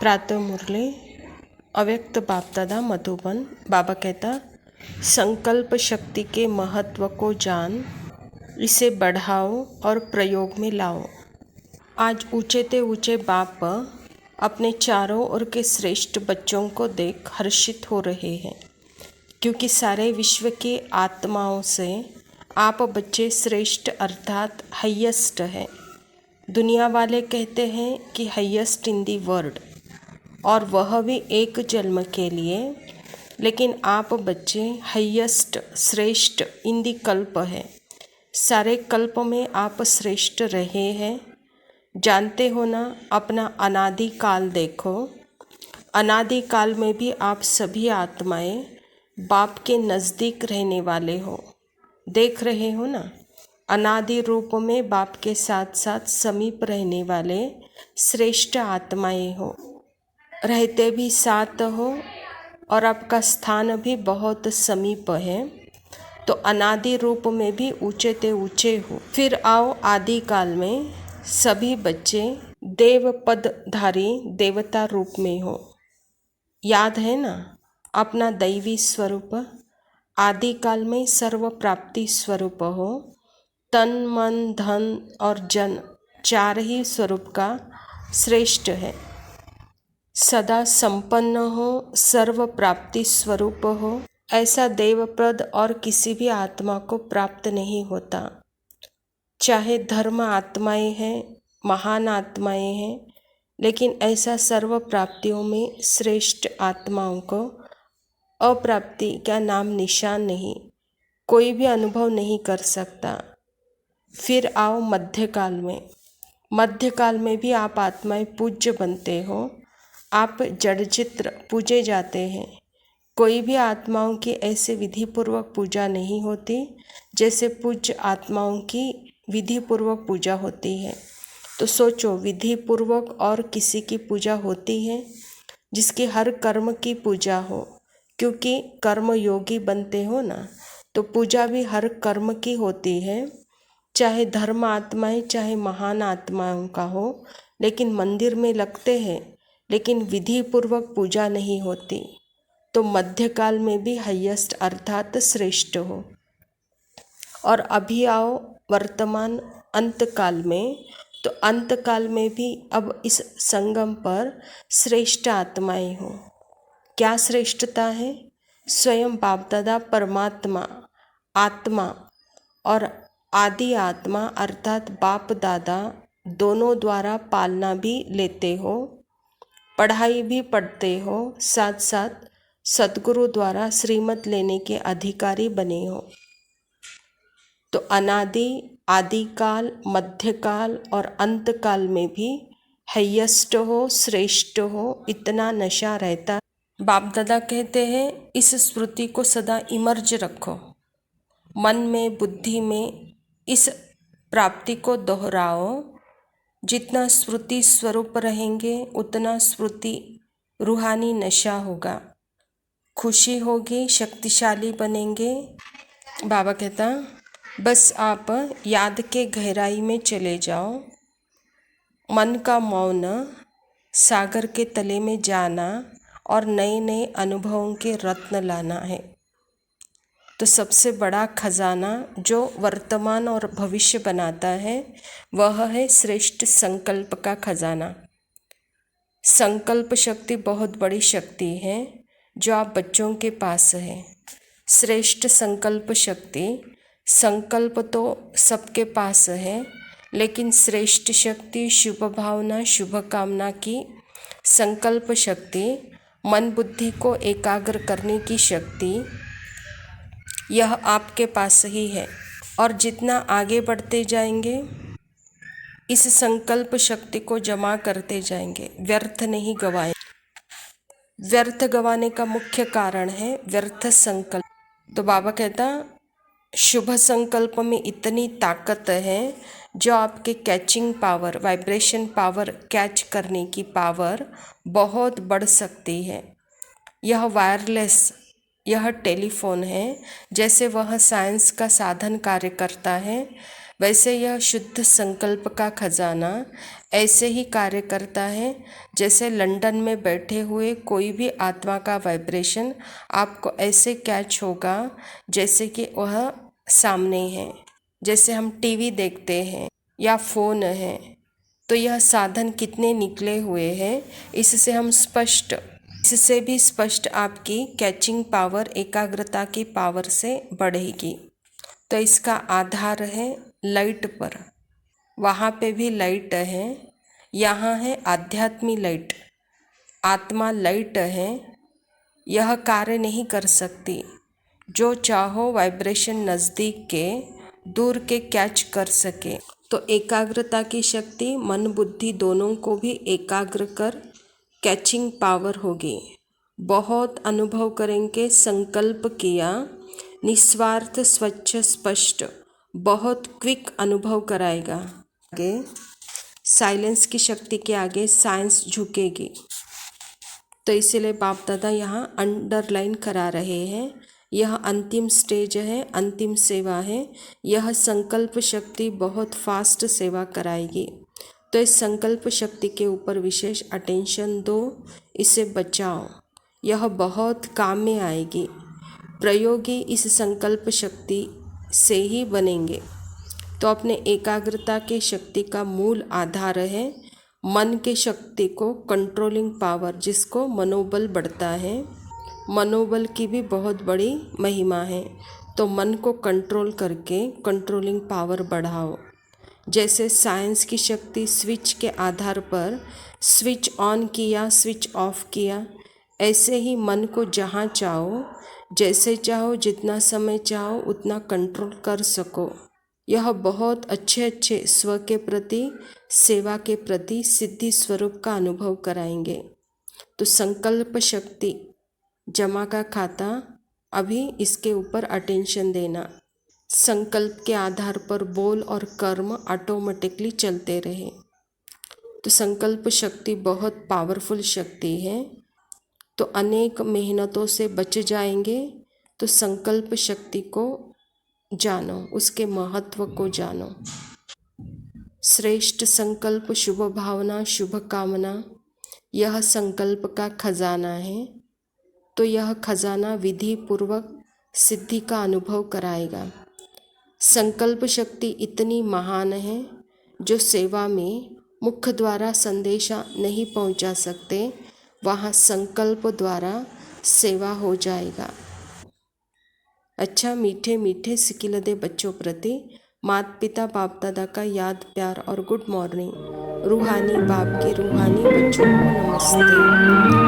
प्रातः मुरली अव्यक्त बाप दादा मधुबन। बाबा कहता, संकल्प शक्ति के महत्व को जान, इसे बढ़ाओ और प्रयोग में लाओ। आज ऊंचे ते ऊंचे बाप अपने चारों ओर के श्रेष्ठ बच्चों को देख हर्षित हो रहे हैं, क्योंकि सारे विश्व की आत्माओं से आप बच्चे श्रेष्ठ अर्थात हाईएस्ट है। दुनिया वाले कहते हैं कि हाईएस्ट इन दी वर्ल्ड, और वह भी एक जन्म के लिए, लेकिन आप बच्चे हाईएस्ट श्रेष्ठ इन दी कल्प है। सारे कल्प में आप श्रेष्ठ रहे हैं। जानते हो ना, अपना अनादि काल देखो। अनादि काल में भी आप सभी आत्माएं बाप के नज़दीक रहने वाले हो। देख रहे हो ना, अनादि रूप में बाप के साथ साथ समीप रहने वाले श्रेष्ठ आत्माएं हो। रहते भी साथ हो और आपका स्थान भी बहुत समीप है, तो अनादि रूप में भी ऊंचे ते ऊंचे हो। फिर आओ आदि काल में सभी बच्चे देव पदधारी देवता रूप में हो। याद है ना, अपना दैवी स्वरूप आदि काल में सर्व प्राप्ति स्वरूप हो। तन मन धन और जन चार ही स्वरूप का श्रेष्ठ है। सदा संपन्न हो, सर्व प्राप्ति स्वरूप हो। ऐसा देवप्रद और किसी भी आत्मा को प्राप्त नहीं होता। चाहे धर्म आत्माएं हैं, महान आत्माएं हैं, लेकिन ऐसा सर्व प्राप्तियों में श्रेष्ठ आत्माओं को अप्राप्ति का नाम निशान नहीं, कोई भी अनुभव नहीं कर सकता। फिर आओ मध्यकाल में। मध्यकाल में भी आप आत्माएं पूज्य बनते हो। आप जड़ चित्र पूजे जाते हैं। कोई भी आत्माओं की ऐसे विधि पूर्वक पूजा नहीं होती जैसे पूज्य आत्माओं की विधि पूर्वक पूजा होती है। तो सोचो, विधि पूर्वक और किसी की पूजा होती है जिसकी हर कर्म की पूजा हो, क्योंकि कर्म योगी बनते हो ना, तो पूजा भी हर कर्म की होती है। चाहे धर्म आत्माएं चाहे महान आत्माओं का हो, लेकिन मंदिर में लगते हैं, लेकिन विधि पूर्वक पूजा नहीं होती। तो मध्यकाल में भी हाईएस्ट अर्थात श्रेष्ठ हो। और अभी आओ वर्तमान अंतकाल में। तो अंतकाल में भी अब इस संगम पर श्रेष्ठ आत्माएं हो। क्या श्रेष्ठता है? स्वयं बाप दादा परमात्मा आत्मा और आदि आत्मा अर्थात बाप दादा दोनों द्वारा पालना भी लेते हो, पढ़ाई भी पढ़ते हो, साथ साथ सद्गुरु द्वारा श्रीमत लेने के अधिकारी बने हो। तो अनादि आदिकाल मध्यकाल और अंतकाल में भी हाईएस्ट हो, श्रेष्ठ हो, इतना नशा रहता। बाप दादा कहते हैं, इस स्मृति को सदा इमर्ज रखो, मन में बुद्धि में इस प्राप्ति को दोहराओ। जितना स्मृति स्वरूप रहेंगे उतना स्मृति रूहानी नशा होगा, खुशी होगी, शक्तिशाली बनेंगे। बाबा कहता, बस आप याद के गहराई में चले जाओ। मन का मौन, सागर के तले में जाना और नए नए अनुभवों के रत्न लाना है। तो सबसे बड़ा खजाना जो वर्तमान और भविष्य बनाता है, वह है श्रेष्ठ संकल्प का खजाना। संकल्प शक्ति बहुत बड़ी शक्ति है जो आप बच्चों के पास है। श्रेष्ठ संकल्प शक्ति, संकल्प तो सबके पास है, लेकिन श्रेष्ठ शक्ति, शुभ भावना, शुभ कामना की संकल्प शक्ति, मन बुद्धि को एकाग्र करने की शक्ति, यह आपके पास ही है। और जितना आगे बढ़ते जाएंगे, इस संकल्प शक्ति को जमा करते जाएंगे, व्यर्थ नहीं गवाएं। व्यर्थ गवाने का मुख्य कारण है व्यर्थ संकल्प। तो बाबा कहता, शुभ संकल्प में इतनी ताकत है जो आपके catching power, vibration power, catch करने की पावर बहुत बढ़ सकती है। यह वायरलेस, यह टेलीफोन है, जैसे वह साइंस का साधन कार्य करता है, वैसे यह शुद्ध संकल्प का खजाना ऐसे ही कार्य करता है जैसे लंदन में बैठे हुए कोई भी आत्मा का वाइब्रेशन आपको ऐसे कैच होगा जैसे कि वह सामने है। जैसे हम टीवी देखते हैं या फ़ोन है, तो यह साधन कितने निकले हुए हैं, इससे भी स्पष्ट आपकी कैचिंग पावर, एकाग्रता की पावर से बढ़ेगी। तो इसका आधार है लाइट पर। वहाँ पे भी लाइट है, यहाँ है आध्यात्मिक लाइट। आत्मा लाइट है, यह कार्य नहीं कर सकती। जो चाहो वाइब्रेशन नज़दीक के दूर के कैच कर सके। तो एकाग्रता की शक्ति मन बुद्धि दोनों को भी एकाग्र कर कैचिंग पावर होगी। बहुत अनुभव करेंगे, संकल्प किया, निस्वार्थ स्वच्छ स्पष्ट, बहुत क्विक अनुभव कराएगा। आगे साइलेंस की शक्ति के आगे साइंस झुकेगी। तो इसीलिए बाप दादा यहाँ अंडरलाइन करा रहे हैं, यह अंतिम स्टेज है, अंतिम सेवा है। यह संकल्प शक्ति बहुत फास्ट सेवा कराएगी। तो इस संकल्प शक्ति के ऊपर विशेष अटेंशन दो, इसे बचाओ, यह बहुत काम में आएगी। प्रयोगी इस संकल्प शक्ति से ही बनेंगे। तो अपने एकाग्रता के शक्ति का मूल आधार है मन के शक्ति को कंट्रोलिंग पावर, जिसको मनोबल बढ़ता है। मनोबल की भी बहुत बड़ी महिमा है। तो मन को कंट्रोल करके कंट्रोलिंग पावर बढ़ाओ। जैसे साइंस की शक्ति स्विच के आधार पर स्विच ऑन किया, स्विच ऑफ किया, ऐसे ही मन को जहाँ चाहो, जैसे चाहो, जितना समय चाहो उतना कंट्रोल कर सको। यह बहुत अच्छे स्व के प्रति, सेवा के प्रति सिद्धि स्वरूप का अनुभव कराएंगे। तो संकल्प शक्ति जमा का खाता, अभी इसके ऊपर अटेंशन देना। संकल्प के आधार पर बोल और कर्म ऑटोमेटिकली चलते रहे। तो संकल्प शक्ति बहुत पावरफुल शक्ति है। तो अनेक मेहनतों से बच जाएंगे। तो संकल्प शक्ति को जानो, उसके महत्व को जानो। श्रेष्ठ संकल्प, शुभ भावना, शुभ कामना, यह संकल्प का खजाना है। तो यह खजाना विधि पूर्वक सिद्धि का अनुभव कराएगा। संकल्प शक्ति इतनी महान है, जो सेवा में मुख द्वारा संदेशा नहीं पहुंचा सकते, वहाँ संकल्प द्वारा सेवा हो जाएगा। अच्छा, मीठे मीठे सिकिलदे बच्चों प्रति माता पिता बाप दादा का याद प्यार और गुड मॉर्निंग। रूहानी बाप के रूहानी बच्चों को नमस्ते।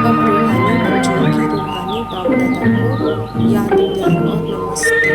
हम रूहानी बच्चों की रूहानी बाप दादा को याद प्यार और नमस्ते।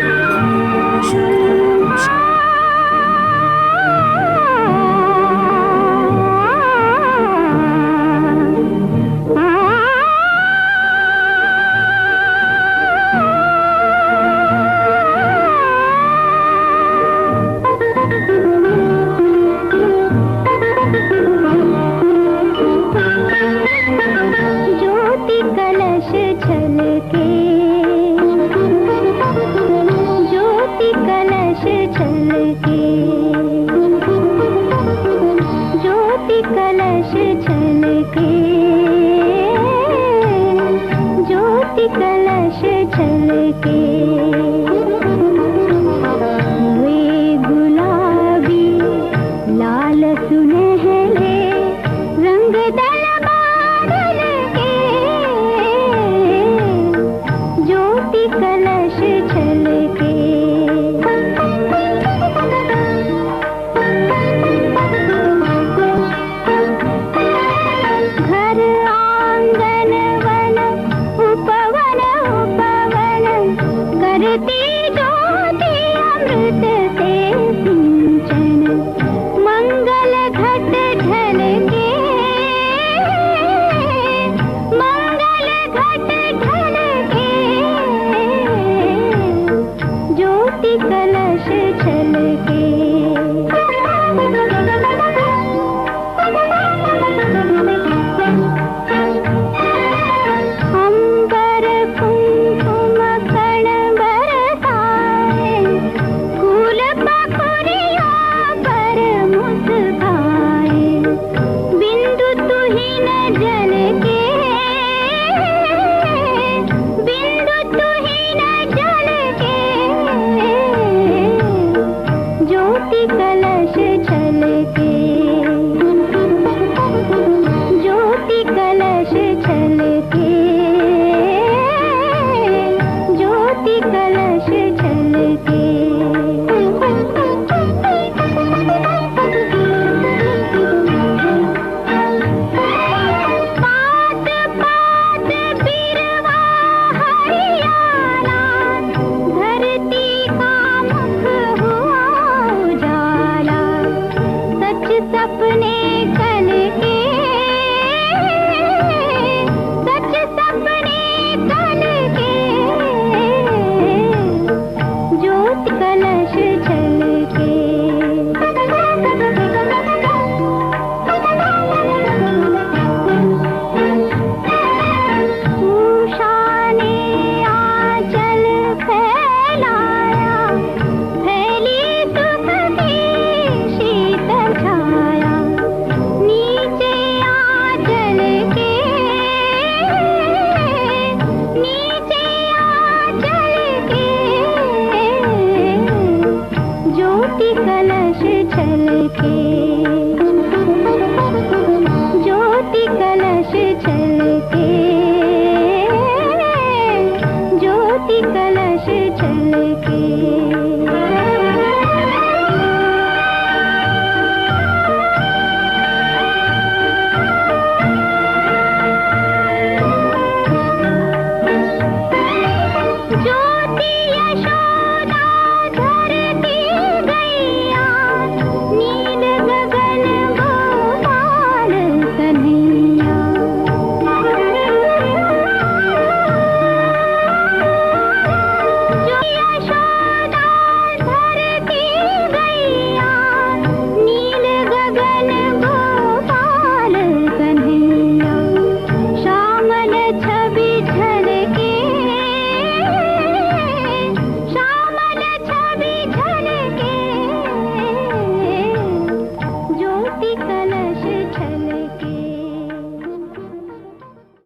कलश छलके।